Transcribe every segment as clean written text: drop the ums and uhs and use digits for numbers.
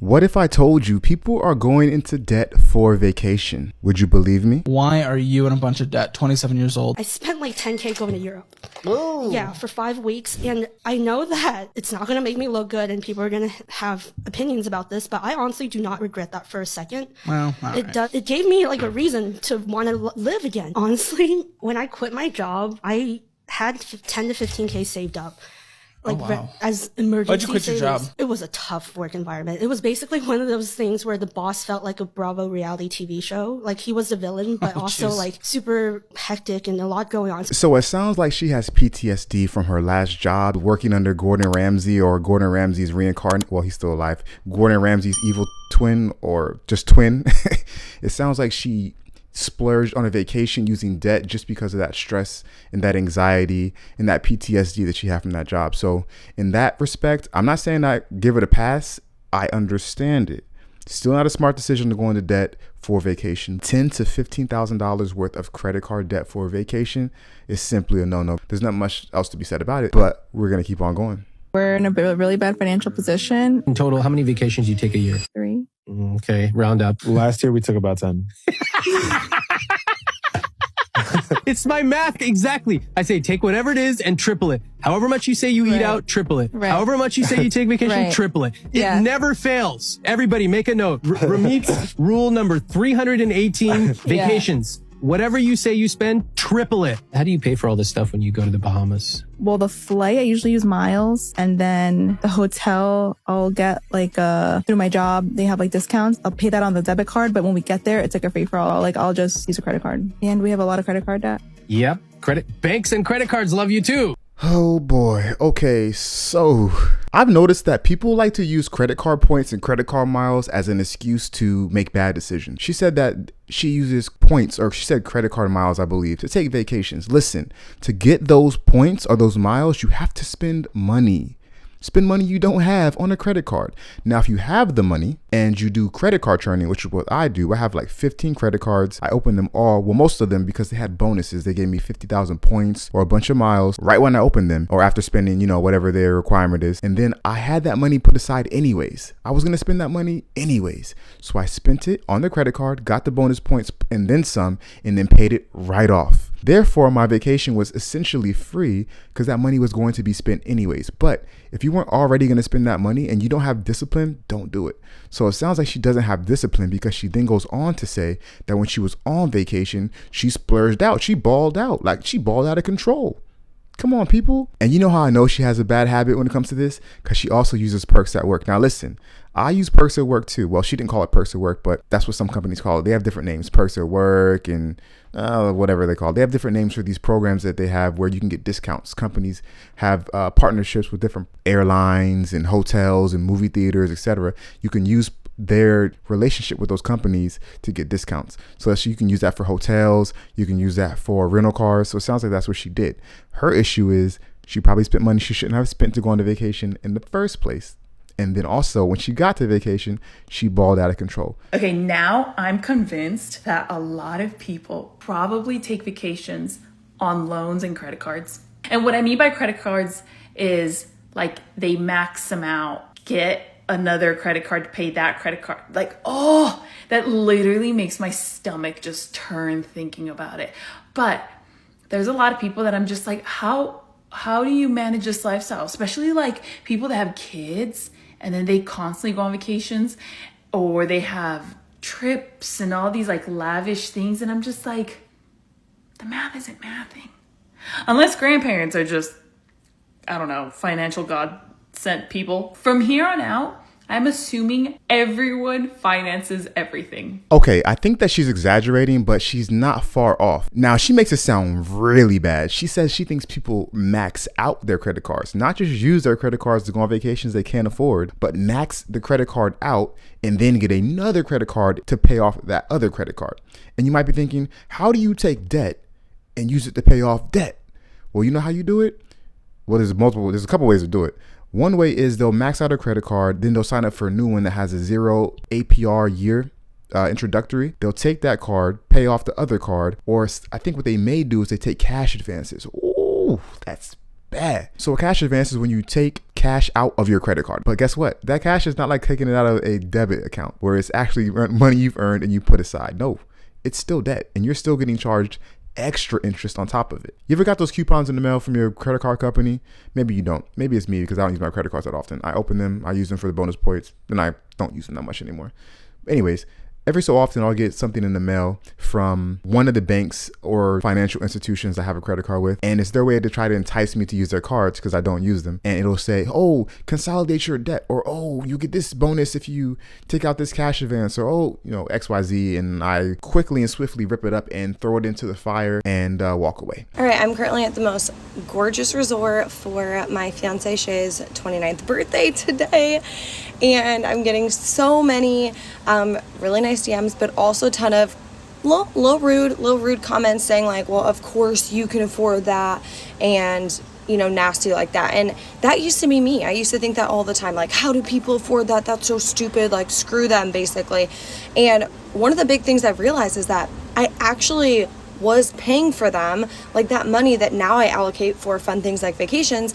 What if I told you people are going into debt for vacation? Would you believe me? Why are you in a bunch of debt? 27 years old. I spent like 10K going to Europe. Ooh. Yeah, for 5 weeks. And I know that it's not going to make me look good and people are going to have opinions about this, but I honestly do not regret that for a second. Well, all right. It gave me like a reason to want to live again. Honestly, when I quit my job, I had 10 to 15K saved up. Like as emergency Why'd you quit your savings. job? It was a tough work environment. It was basically one of those things where the boss felt like a Bravo reality TV show. Like he was the villain, but also like super hectic and a lot going on. So it sounds like she has PTSD from her last job working under Gordon Ramsay, or Gordon Ramsay's reincarnate. Well, he's still alive. Gordon Ramsay's evil twin, or just twin. It sounds like she splurged on a vacation using debt just because of that stress and that anxiety and that PTSD that she had from that job. So in that respect, I'm not saying I give it a pass. I understand it. Still not a smart decision to go into debt for vacation. $10,000 to $15,000 worth of credit card debt for a vacation is simply a no-no. There's not much else to be said about it, but we're going to keep on going. We're in a really bad financial position. In total, how many vacations do you take a year? 3. Okay, round up. Last year we took about 10. It's my math, exactly. I say take whatever it is and triple it. However much you say you eat out, triple it. Right. However much you say you take vacation, Right. triple it. Yeah. It never fails. Everybody make a note. Ramit's rule number 318, vacations. Whatever you say you spend, triple it. How do you pay for all this stuff when you go to the Bahamas? Well, the flight, I usually use miles. And then the hotel, I'll get like through my job, they have like discounts. I'll pay that on the debit card. But when we get there, it's like a free for all. Like I'll just use a credit card. And we have a lot of credit card debt. Yep. Banks and credit cards love you too. Oh boy. Okay, so I've noticed that people like to use credit card points and credit card miles as an excuse to make bad decisions. She said that she uses points, or she said credit card miles, I believe, to take vacations. Listen, to get those points or those miles, you have to spend money. Spend money you don't have on a credit card. Now, if you have the money and you do credit card churning, which is what I do, I have like 15 credit cards. I opened them all, well, most of them, because they had bonuses. They gave me 50,000 points or a bunch of miles right when I opened them, or after spending, whatever their requirement is. And then I had that money put aside anyways. I was going to spend that money anyways. So I spent it on the credit card, got the bonus points and then some, and then paid it right off. Therefore, my vacation was essentially free because that money was going to be spent anyways. But if you weren't already going to spend that money and you don't have discipline, don't do it. So it sounds like she doesn't have discipline, because she then goes on to say that when she was on vacation, she splurged out. She balled out. Like, she balled out of control. Come on, people. And you know how I know she has a bad habit when it comes to this? Because she also uses perks at work. Now, listen, I use perks at work too. Well, she didn't call it perks at work, but that's what some companies call it. They have different names, perks at work and whatever they call it. They have different names for these programs that they have where you can get discounts. Companies have partnerships with different airlines and hotels and movie theaters, etc. You can use their relationship with those companies to get discounts. So you can use that for hotels. You can use that for rental cars. So it sounds like that's what she did. Her issue is she probably spent money she shouldn't have spent to go on the vacation in the first place. And then also when she got to vacation, she balled out of control. Okay, now I'm convinced that a lot of people probably take vacations on loans and credit cards. And what I mean by credit cards is like they max them out, get another credit card to pay that credit card. Like, oh, that literally makes my stomach just turn thinking about it. But there's a lot of people that I'm just like, how do you manage this lifestyle? Especially like people that have kids and then they constantly go on vacations, or they have trips and all these like lavish things. And I'm just like, the math isn't mathing. Unless grandparents are just, I don't know, financial God sent people. From here on out, I'm assuming everyone finances everything. Okay, I think that she's exaggerating, but she's not far off. Now, she makes it sound really bad. She says she thinks people max out their credit cards, not just use their credit cards to go on vacations they can't afford, but max the credit card out and then get another credit card to pay off that other credit card. And you might be thinking, how do you take debt and use it to pay off debt? Well, you know how you do it? Well, there's a couple ways to do it. One way is they'll max out a credit card, then they'll sign up for a new one that has a 0 APR year introductory. They'll take that card, pay off the other card, or I think what they may do is they take cash advances. Ooh, that's bad. So a cash advance is when you take cash out of your credit card. But guess what? That cash is not like taking it out of a debit account where it's actually money you've earned and you put aside. No, it's still debt and you're still getting charged extra interest on top of it. You ever got those coupons in the mail from your credit card company? Maybe you don't. Maybe it's me because I don't use my credit cards that often. I open them, I use them for the bonus points, then I don't use them that much anymore. Anyways, every so often I'll get something in the mail from one of the banks or financial institutions I have a credit card with, and it's their way to try to entice me to use their cards because I don't use them. And it'll say, oh, consolidate your debt, or oh, you get this bonus if you take out this cash advance, or oh, XYZ. And I quickly and swiftly rip it up and throw it into the fire and walk away. All right, I'm currently at the most gorgeous resort for my fiance Shay's 29th birthday today, and I'm getting so many really nice DMs, but also a ton of little rude comments saying like, well, of course you can afford that, and nasty like that. And that used to be me. I used to think that all the time, like, how do people afford that? That's so stupid, like, screw them, basically. And one of the big things I've realized is that I actually was paying for them, like that money that now I allocate for fun things like vacations.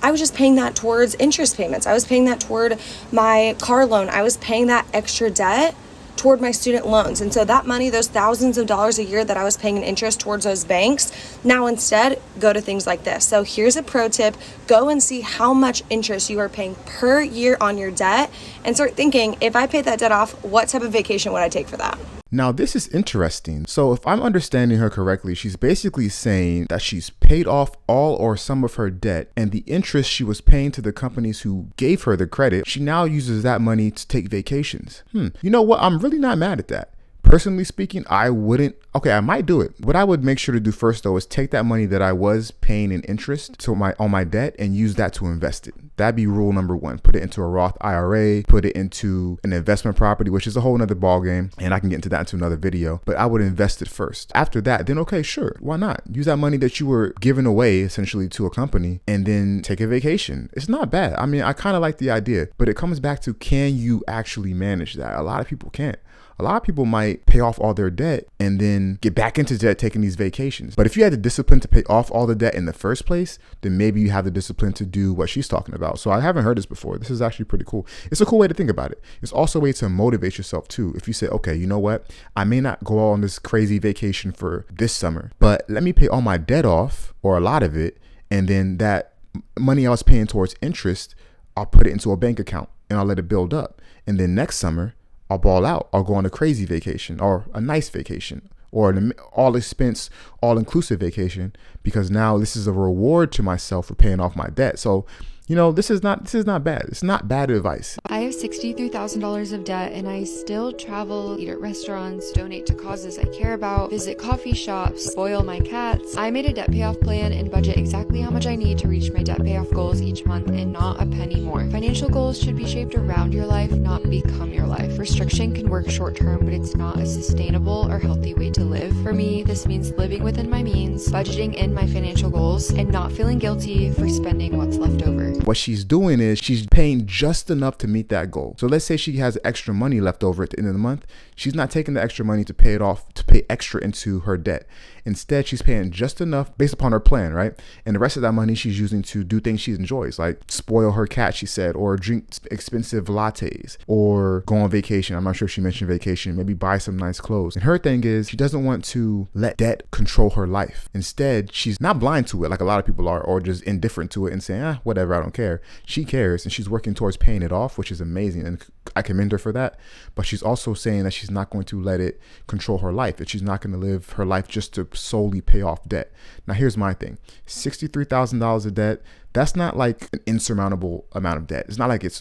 I was just paying that towards interest payments. I was paying that toward my car loan. I was paying that extra debt toward my student loans. And so that money, those thousands of dollars a year that I was paying in interest towards those banks, now instead go to things like this. So here's a pro tip. Go and see how much interest you are paying per year on your debt and start thinking, if I paid that debt off, what type of vacation would I take for that? Now, this is interesting. So if I'm understanding her correctly, she's basically saying that she's paid off all or some of her debt, and the interest she was paying to the companies who gave her the credit, she now uses that money to take vacations. You know what? I'm really not mad at that. Personally speaking, I wouldn't. Okay, I might do it. What I would make sure to do first, though, is take that money that I was paying in interest on my debt and use that to invest it. That'd be rule number one. Put it into a Roth IRA, put it into an investment property, which is a whole nother ball game, and I can get into that into another video. But I would invest it first. After that, then okay, sure, why not? Use that money that you were giving away essentially to a company and then take a vacation. It's not bad. I mean, I kind of like the idea, but it comes back to, can you actually manage that? A lot of people can't. A lot of people might pay off all their debt and then get back into debt taking these vacations. But if you had the discipline to pay off all the debt in the first place, then maybe you have the discipline to do what she's talking about. So I haven't heard this before. This is actually pretty cool. It's a cool way to think about it. It's also a way to motivate yourself too. If you say, okay, you know what? I may not go on this crazy vacation for this summer, but let me pay all my debt off, or a lot of it, and then that money I was paying towards interest, I'll put it into a bank account and I'll let it build up. And then next summer, I'll ball out. I'll go on a crazy vacation or a nice vacation or an all expense, all inclusive vacation, because now this is a reward to myself for paying off my debt. So, this is not bad. It's not bad advice. I have $63,000 of debt, and I still travel, eat at restaurants, donate to causes I care about, visit coffee shops, spoil my cats. I made a debt payoff plan and budget exactly how much I need to reach my debt payoff goals each month, and not a penny more. Financial goals should be shaped around your life, not become your life. Restriction can work short term, but it's not a sustainable or healthy way to live. For me, this means living within my means, budgeting in my financial goals, and not feeling guilty for spending what's left over. What she's doing is she's paying just enough to meet that goal. So let's say she has extra money left over at the end of the month. She's not taking the extra money to pay it off, to pay extra into her debt. Instead, she's paying just enough based upon her plan, right? And the rest of that money she's using to do things she enjoys, like spoil her cat, she said, or drink expensive lattes, or go on vacation. I'm not sure if she mentioned vacation, maybe buy some nice clothes. And her thing is she doesn't want to let debt control her life. Instead, she's not blind to it like a lot of people are, or just indifferent to it and saying, whatever, I don't care. She cares, and she's working towards paying it off, which is amazing, and I commend her for that. But she's also saying that she's not going to let it control her life, that she's not going to live her life just to solely pay off debt. Now, here's my thing. $63,000 of debt, that's not like an insurmountable amount of debt. It's not like it's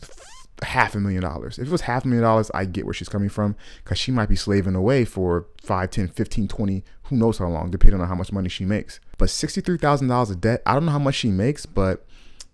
$500,000. If it was $500,000, I get where she's coming from, because she might be slaving away for 5, 10, 15, 20, who knows how long, depending on how much money she makes. But $63,000 of debt, I don't know how much she makes, but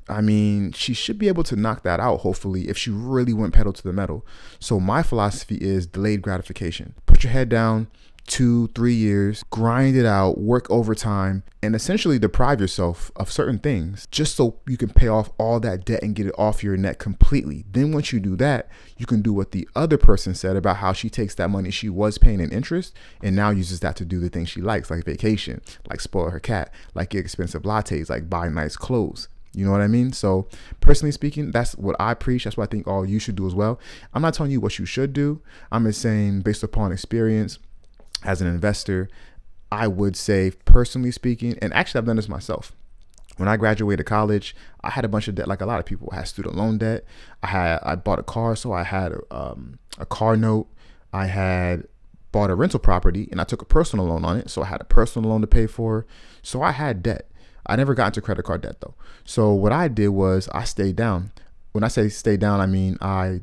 I mean, she should be able to knock that out, hopefully, if she really went pedal to the metal. So my philosophy is delayed gratification. Put your head down, 2-3 years, grind it out, work overtime, and essentially deprive yourself of certain things just so you can pay off all that debt and get it off your neck completely. Then once you do that, you can do what the other person said about how she takes that money she was paying in interest and now uses that to do the things she likes, like vacation, like spoil her cat, like get expensive lattes, like buy nice clothes. You know what I mean? So personally speaking, that's what I preach. That's what I think all you should do as well. I'm not telling you what you should do. I'm just saying, based upon experience as an investor, I would say, personally speaking, and actually I've done this myself. When I graduated college, I had a bunch of debt, like a lot of people. I had student loan debt. I bought a car, so I had a car note. I had bought a rental property, and I took a personal loan on it, so I had a personal loan to pay for. So I had debt. I never got into credit card debt though. So what I did was I stayed down. When I say stay down, I mean I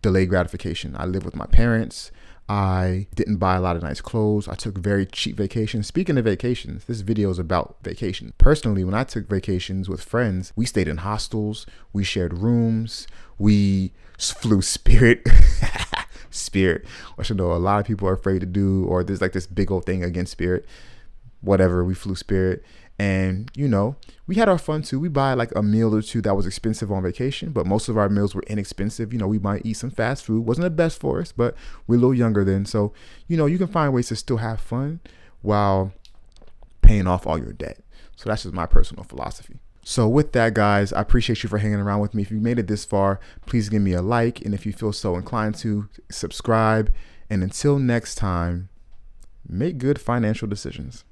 delayed gratification. I lived with my parents. I didn't buy a lot of nice clothes. I took very cheap vacations. Speaking of vacations, this video is about vacation. Personally, when I took vacations with friends, we stayed in hostels. We shared rooms. We flew Spirit. Spirit, which I know a lot of people are afraid to do, or there's like this big old thing against Spirit. Whatever, we flew Spirit. And, you know, we had our fun too. We buy like a meal or two that was expensive on vacation, but most of our meals were inexpensive. You know, we might eat some fast food. Wasn't the best for us, but we're a little younger then. So, you know, you can find ways to still have fun while paying off all your debt. So that's just my personal philosophy. So with that, guys, I appreciate you for hanging around with me. If you made it this far, please give me a like. And if you feel so inclined to, subscribe. And until next time, make good financial decisions.